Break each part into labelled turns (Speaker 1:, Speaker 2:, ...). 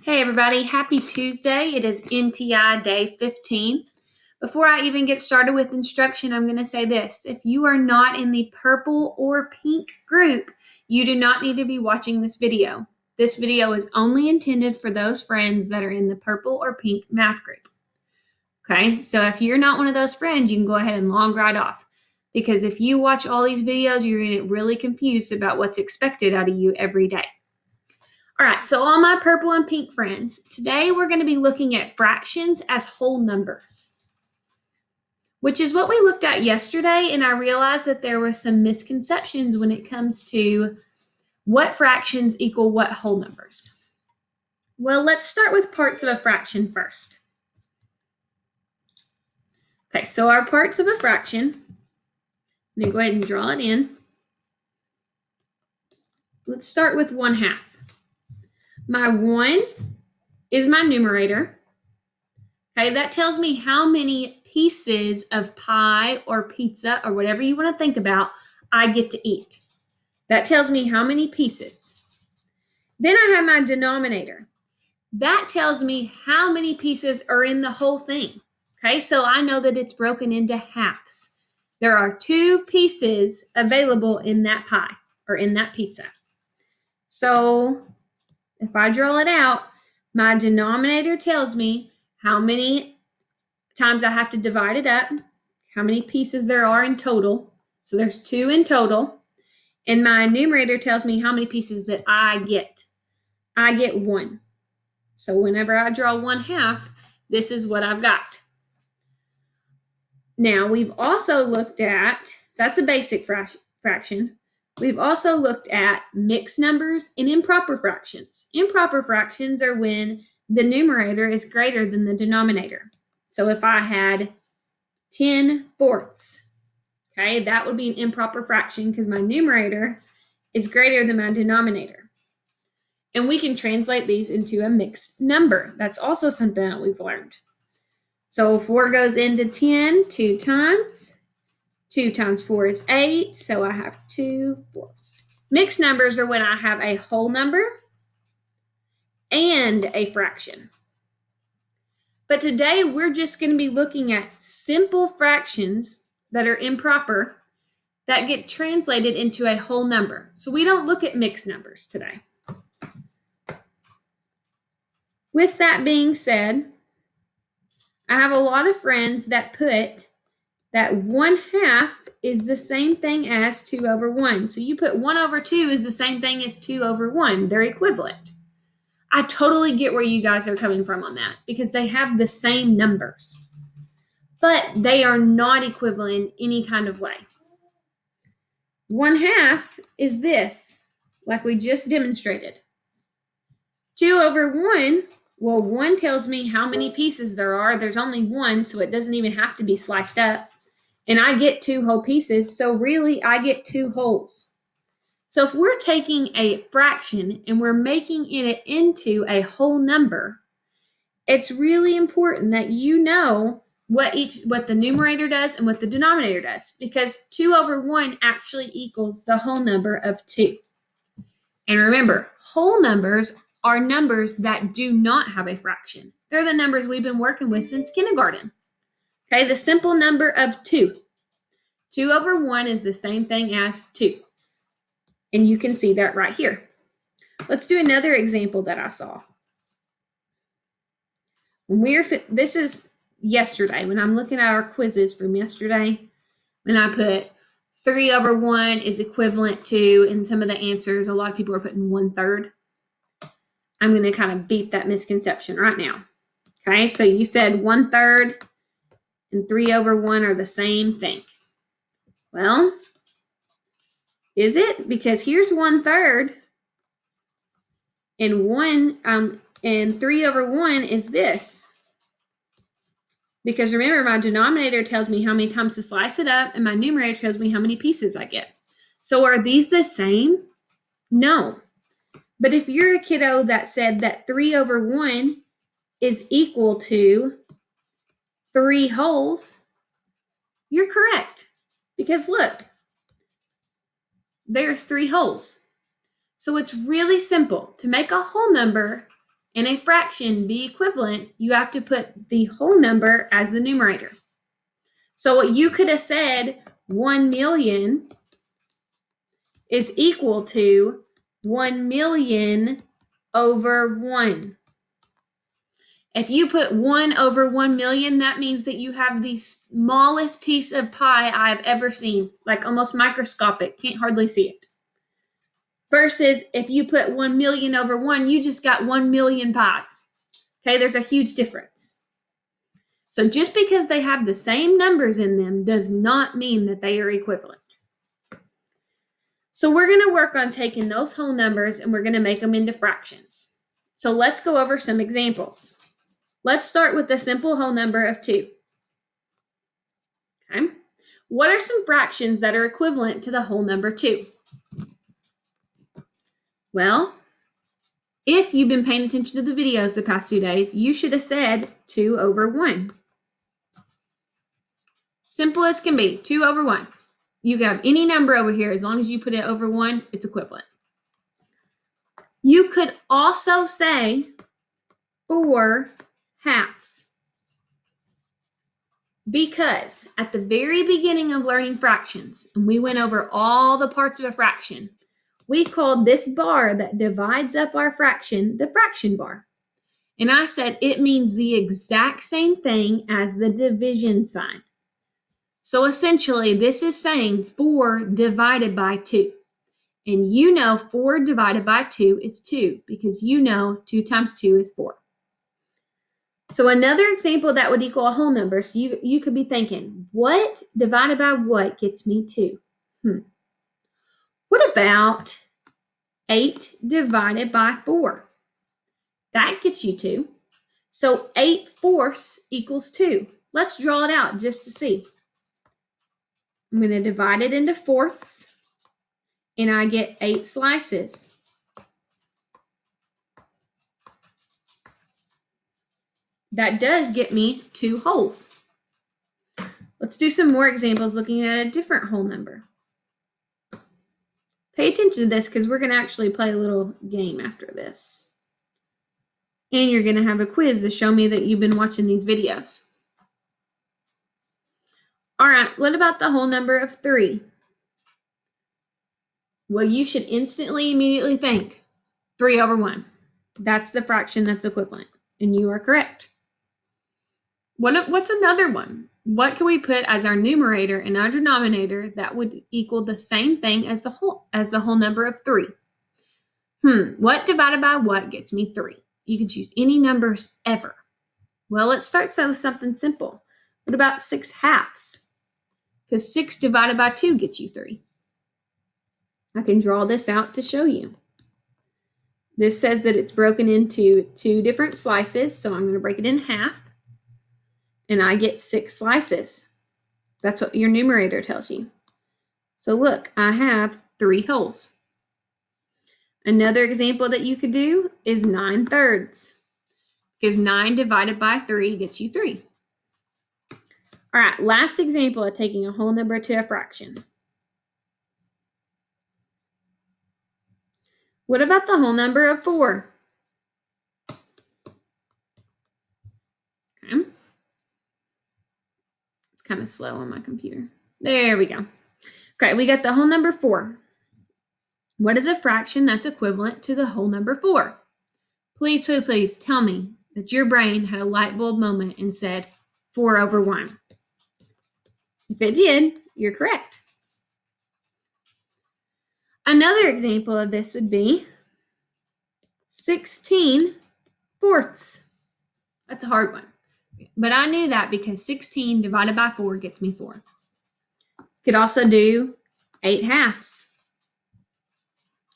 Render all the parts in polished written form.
Speaker 1: Hey everybody, happy Tuesday. It is NTI day 15. Before I even get started with instruction, I'm going to say this. If you are not in the purple or pink group, you do not need to be watching this video. This video is only intended for those friends that are in the purple or pink math group. Okay, so if you're not one of those friends, you can go ahead and log right off. Because if you watch all these videos, you're going to get really confused about what's expected out of you every day. All right, so all my purple and pink friends, today we're going to be looking at fractions as whole numbers, which is what we looked at yesterday, and I realized that there were some misconceptions when it comes to what fractions equal what whole numbers. Well, let's start with parts of a fraction first. Okay, so our parts of a fraction, I'm going to go ahead and draw it in. Let's start with 1/2. My 1 is my numerator. Okay, that tells me how many pieces of pie or pizza or whatever you want to think about I get to eat. That tells me how many pieces. Then I have my denominator. That tells me how many pieces are in the whole thing. Okay, so I know that it's broken into halves. There are 2 pieces available in that pie or in that pizza. So if I draw it out, my denominator tells me how many times I have to divide it up, how many pieces there are in total. So there's 2 in total. And my numerator tells me how many pieces that I get. I get 1. So whenever I draw 1/2, this is what I've got. Now, we've also looked at, that's a basic fraction. We've also looked at mixed numbers and improper fractions. Improper fractions are when the numerator is greater than the denominator. So if I had 10/4, okay, that would be an improper fraction because my numerator is greater than my denominator. And we can translate these into a mixed number. That's also something that we've learned. So 4 goes into 10 2 times. 2 times 4 is 8, so I have 2/4. Mixed numbers are when I have a whole number and a fraction. But today we're just going to be looking at simple fractions that are improper that get translated into a whole number. So we don't look at mixed numbers today. With that being said, I have a lot of friends that put that 1/2 is the same thing as 2/1. So you put 1/2 is the same thing as 2/1. They're equivalent. I totally get where you guys are coming from on that because they have the same numbers, but they are not equivalent in any kind of way. 1/2 is this, like we just demonstrated. 2/1, well, 1 tells me how many pieces there are. There's only 1, so it doesn't even have to be sliced up. And I get 2 whole pieces, so really I get 2 wholes. So if we're taking a fraction and we're making it into a whole number, it's really important that you know what the numerator does and what the denominator does, because 2/1 actually equals the whole number of 2. And remember, whole numbers are numbers that do not have a fraction. They're the numbers we've been working with since kindergarten. Okay, the simple number of 2. 2/1 is the same thing as 2. And you can see that right here. Let's do another example that I saw. This is yesterday, when I'm looking at our quizzes from yesterday, when I put 3/1 is equivalent to, in some of the answers, a lot of people are putting 1/3. I'm going to kind of beat that misconception right now. Okay, so you said 1/3 and 3/1 are the same thing. Well, is it? Because here's 1/3, and 3/1 is this. Because remember, my denominator tells me how many times to slice it up, and my numerator tells me how many pieces I get. So are these the same? No. But if you're a kiddo that said that 3/1 is equal to 3 wholes, you're correct. Because look, there's 3 wholes. So it's really simple. To make a whole number and a fraction be equivalent, you have to put the whole number as the numerator. So what you could have said, 1 million is equal to 1 million over 1. If you put 1 over 1 million, that means that you have the smallest piece of pie I've ever seen, like almost microscopic, can't hardly see it. Versus if you put 1 million over 1, you just got 1 million pies. Okay, there's a huge difference. So just because they have the same numbers in them does not mean that they are equivalent. So we're going to work on taking those whole numbers and we're going to make them into fractions. So let's go over some examples. Let's start with the simple whole number of 2. Okay. What are some fractions that are equivalent to the whole number 2? Well, if you've been paying attention to the videos the past few days, you should have said 2 over 1. Simple as can be, 2 over 1. You can have any number over here. As long as you put it over 1, it's equivalent. You could also say 4 halves. Because at the very beginning of learning fractions, and we went over all the parts of a fraction, we called this bar that divides up our fraction the fraction bar. And I said it means the exact same thing as the division sign. So essentially, this is saying 4 divided by 2. And you know 4 divided by 2 is 2 because you know 2 times 2 is 4. So another example that would equal a whole number, so you could be thinking, what divided by what gets me 2? What about 8 divided by 4? That gets you 2. So 8 fourths equals 2. Let's draw it out just to see. I'm going to divide it into fourths, and I get 8 slices. That does get me 2 wholes. Let's do some more examples looking at a different whole number. Pay attention to this because we're going to actually play a little game after this. And you're going to have a quiz to show me that you've been watching these videos. All right, what about the whole number of 3? Well, you should immediately think 3 over 1. That's the fraction that's equivalent. And you are correct. What's another one? What can we put as our numerator and our denominator that would equal the same thing as the whole number of 3? What divided by what gets me 3? You can choose any numbers ever. Well, let's start with something simple. What about 6 halves? Because 6 divided by 2 gets you 3. I can draw this out to show you. This says that it's broken into 2 different slices, so I'm going to break it in half. And I get 6 slices. That's what your numerator tells you. So look, I have 3 wholes. Another example that you could do is 9 thirds. Because 9 divided by 3 gets you 3. All right, last example of taking a whole number to a fraction. What about the whole number of 4? Okay. Kind of slow on my computer. There we go. Okay, we got the whole number 4. What is a fraction that's equivalent to the whole number 4? Please, please, please tell me that your brain had a light bulb moment and said 4 over 1. If it did, you're correct. Another example of this would be 16 fourths. That's a hard one. But I knew that because 16 divided by 4 gets me 4. Could also do 8 halves.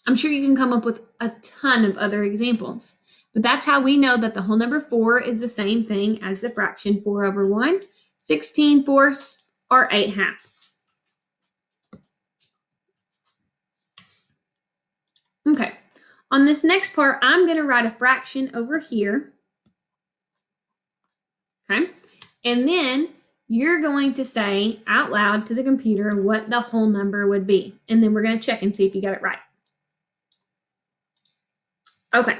Speaker 1: I'm sure you can come up with a ton of other examples. But that's how we know that the whole number 4 is the same thing as the fraction 4 over 1, 16 fourths, or 8 halves. Okay, on this next part, I'm going to write a fraction over here. Okay, and then you're going to say out loud to the computer what the whole number would be. And then we're going to check and see if you got it right. Okay,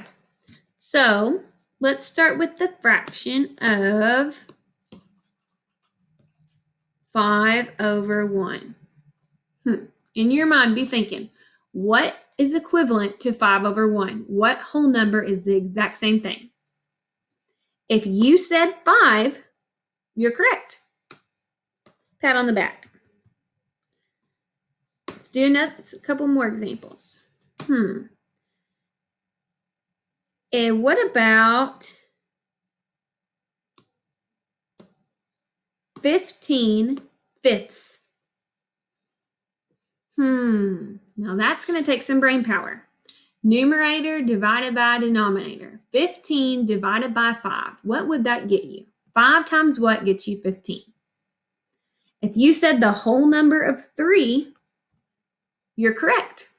Speaker 1: so Let's start with the fraction of 5/1. In your mind, be thinking, what is equivalent to 5/1? What whole number is the exact same thing? If you said 5, you're correct. Pat on the back. Let's do a couple more examples. And what about 15/5? Now that's going to take some brain power. Numerator divided by denominator. 15 divided by 5. What would that get you? 5 times what gets you 15? If you said the whole number of 3, you're correct.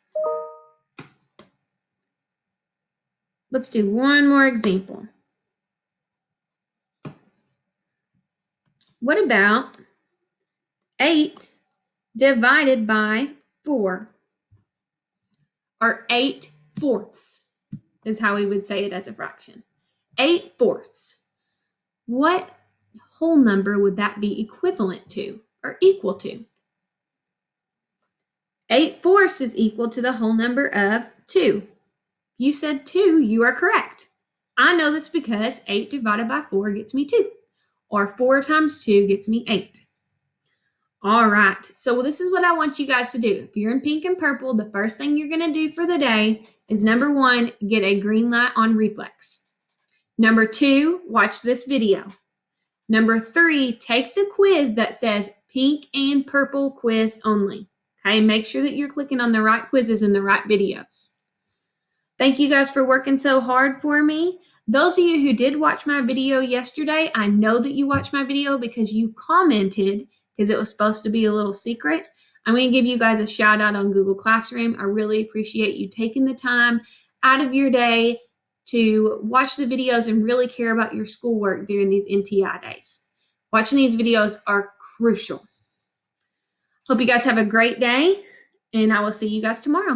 Speaker 1: Let's do one more example. What about 8 divided by 4? Or 8/4 is how we would say it as a fraction. 8/4. What whole number would that be equivalent to or equal to? 8/4 is equal to the whole number of 2. You said 2, you are correct. I know this because 8 divided by 4 gets me 2, or 4 times 2 gets me 8. All right, so this is what I want you guys to do. If you're in pink and purple, the first thing you're going to do for the day is number 1, get a green light on reflex. Number 2, watch this video. Number 3, take the quiz that says pink and purple quiz only. Okay, make sure that you're clicking on the right quizzes and the right videos. Thank you guys for working so hard for me. Those of you who did watch my video yesterday, I know that you watched my video because you commented, because it was supposed to be a little secret. I'm going to give you guys a shout out on Google Classroom. I really appreciate you taking the time out of your day to watch the videos and really care about your schoolwork during these NTI days. Watching these videos are crucial. Hope you guys have a great day, and I will see you guys tomorrow.